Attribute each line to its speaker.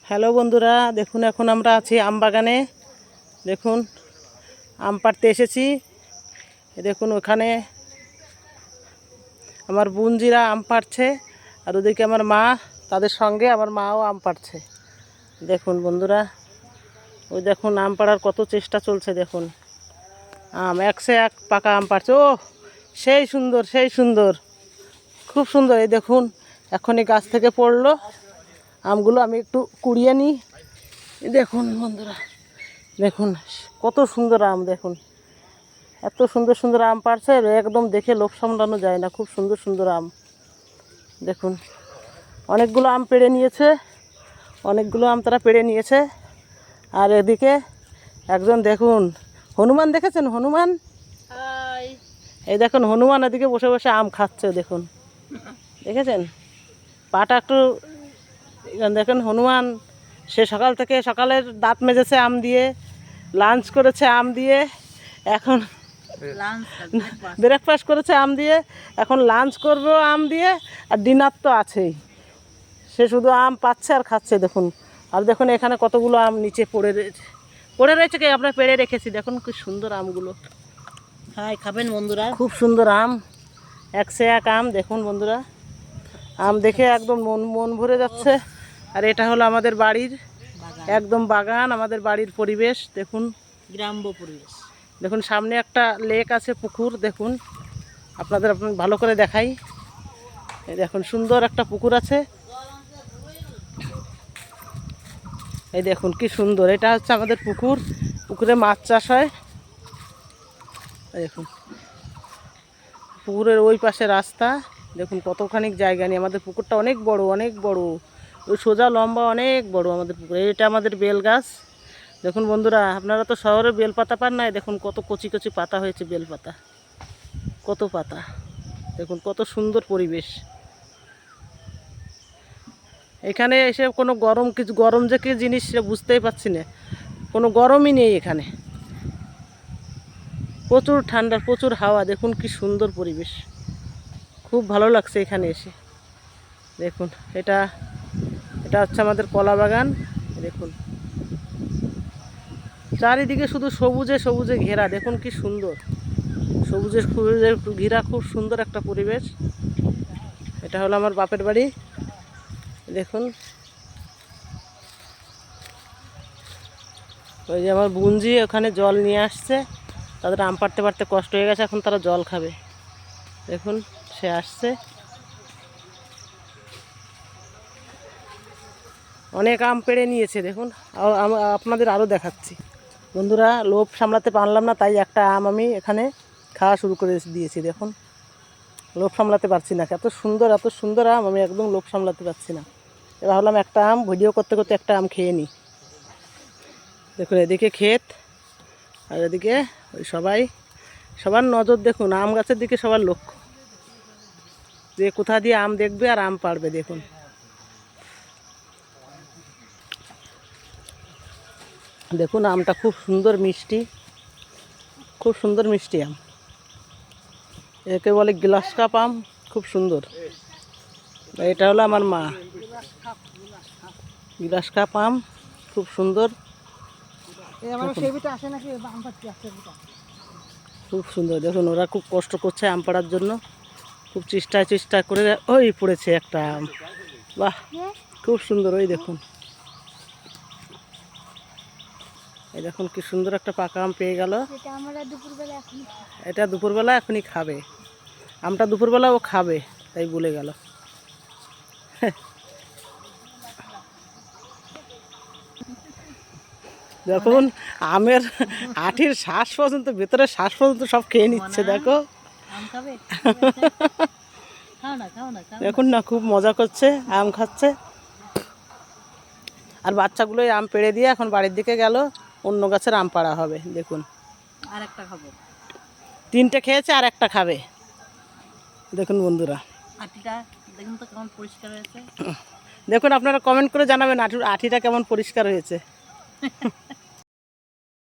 Speaker 1: Hello বন্ধুরা, দেখুন এখন আমরা আছি আম বাগানে। দেখুন আম পাড়তে এসেছি। দেখুন ওখানে আমার বোনজিরা আম পাড়ছে, আর ওদিকে আমার মা, তাদের সঙ্গে আমার মাও আম পাড়ছে। দেখুন বন্ধুরা, ওই দেখুন আম পাড়ার কত চেষ্টা চলছে। দেখুন আম একশো এক পাকা আম পাড়ছে। ও সেই সুন্দর, সেই সুন্দর, খুব সুন্দর। এই দেখুন এখনই গাছ থেকে পড়লো আমগুলো, আমি একটু কুড়িয়ে নিই। দেখুন বন্ধুরা, দেখুন কত সুন্দর আম। দেখুন এত সুন্দর সুন্দর আম পাড়ছে, একদম দেখে লোভ সামলানো যায় না। খুব সুন্দর সুন্দর আম। দেখুন অনেকগুলো আম পেড়ে নিয়েছে, অনেকগুলো আম তারা পেড়ে নিয়েছে। আর এদিকে একজন, দেখুন হনুমান দেখেছেন? হনুমান, এই দেখুন হনুমান এদিকে বসে বসে আম খাচ্ছে। দেখুন দেখেছেন পাটা একটু, দেখেন হনুমান সে সকাল থেকে সকালের দাঁত মেজেছে আম দিয়ে, লাঞ্চ করেছে আম দিয়ে, এখন ব্রেকফাস্ট করেছে আম দিয়ে, এখন লাঞ্চ করবো আম দিয়ে, আর ডিনার তো আছেই। সে শুধু আম পাচ্ছে আর খাচ্ছে। দেখুন আর দেখুন এখানে কতগুলো আম নিচে পড়ে রয়েছে কি আমরা পেড়ে রেখেছি। দেখুন কি সুন্দর আমগুলো।
Speaker 2: হাই, খাবেন বন্ধুরা?
Speaker 1: খুব সুন্দর আম, একশো এক আম। দেখুন বন্ধুরা, আম দেখে একদম মন মন ভরে যাচ্ছে। আর এটা হলো আমাদের বাড়ির একদম বাগান, আমাদের বাড়ির পরিবেশ। দেখুন
Speaker 2: গ্রাম্য পরিবেশ।
Speaker 1: দেখুন সামনে একটা লেক আছে, পুকুর। দেখুন আপনাদের ভালো করে দেখাই। এই দেখুন সুন্দর একটা পুকুর আছে। এই দেখুন কি সুন্দর, এটা হচ্ছে আমাদের পুকুর। পুকুরে মাছ চাষ হয়। দেখুন পুকুরের ওই পাশে রাস্তা। দেখুন কতখানি জায়গা নিয়ে আমাদের পুকুরটা, অনেক বড়, অনেক বড়। ওই সোজা লম্বা অনেক বড় আমাদের পুকুর। এটা আমাদের বেল গাছ। দেখুন বন্ধুরা, আপনারা তো শহরে বেল পাতা পান না, দেখুন কত কচি কচি পাতা হয়েছে, বেল পাতা, কত পাতা। দেখুন কত সুন্দর পরিবেশ। এখানে এসে কোনো গরম যে কি জিনিস সেটা বুঝতেই পারছি না। কোনো গরমই নেই এখানে, প্রচুর ঠান্ডা, প্রচুর হাওয়া। দেখুন কি সুন্দর পরিবেশ, খুব ভালো লাগছে এখানে এসে। দেখুন এটা এটা হচ্ছে আমাদের কলা বাগান। দেখুন চারিদিকে শুধু সবুজে সবুজে ঘেরা। দেখুন কি সুন্দর, সবুজে সবুজে ঘেরা, খুব সুন্দর একটা পরিবেশ। এটা হলো আমার বাপের বাড়ি। দেখুন ওই যে আমার বোনজি ওখানে জল নিয়ে আসছে, তাদের আম পাড়তে পারতে কষ্ট হয়ে গেছে, এখন তারা জল খাবে। দেখুন সে আসছে, অনেক আম পেড়ে নিয়েছে। দেখুন আপনাদের আরও দেখাচ্ছি বন্ধুরা। লোভ সামলাতে পারলাম না, তাই একটা আম আমি এখানে খাওয়া শুরু করে দিয়েছি। দেখুন লোভ সামলাতে পারছি না, এত সুন্দর এত সুন্দর আম, আমি একদম লোভ সামলাতে পারছি না। এবার ভাবলাম একটা আম ভিডিও করতে করতে একটা আম খেয়ে নিই। দেখুন এদিকে ক্ষেত, আর এদিকে ওই সবার নজর। দেখুন আম গাছের দিকে সবার লক্ষ্য, যে কোথা দিয়ে আম দেখবে আর আম পাড়বে। দেখুন দেখুন আমটা খুব সুন্দর মিষ্টি, খুব সুন্দর মিষ্টি আম। একে বলে গ্লাস কাপ আম, খুব সুন্দর। এটা হলো আমার মা, গ্লাস কাপ আম, খুব সুন্দর, খুব সুন্দর। দেখুন ওরা খুব কষ্ট করছে আম পাড়ার জন্য, খুব চেষ্টা করে ওই পড়েছে একটা আম। বাহ খুব সুন্দর। ওই দেখুন, এই দেখুন কি সুন্দর একটা পাকা আম পেয়ে গেল। এটা দুপুরবেলা এখনই খাবে, আমটা দুপুরবেলা ও খাবে, তাই বলে গেল। দেখুন আমের আঠির শ্বাস পর্যন্ত, ভেতরের শ্বাস পর্যন্ত সব খেয়ে নিচ্ছে। দেখো দেখুন না, খুব মজা করছে, আম খাচ্ছে। আর বাচ্চাগুলো আম পেড়ে দিয়ে এখন বাড়ির দিকে গেল, অন্য গাছের আম পাড়া হবে। দেখুন
Speaker 2: আর একটা খাবো,
Speaker 1: তিনটে খেয়েছে আর একটা খাবে। দেখুন বন্ধুরা,
Speaker 2: আটিটা দেখুন তো কেমন পরিষ্কার হয়েছে।
Speaker 1: দেখুন আপনারা কমেন্ট করে জানাবেন আঠিটা কেমন পরিষ্কার হয়েছে।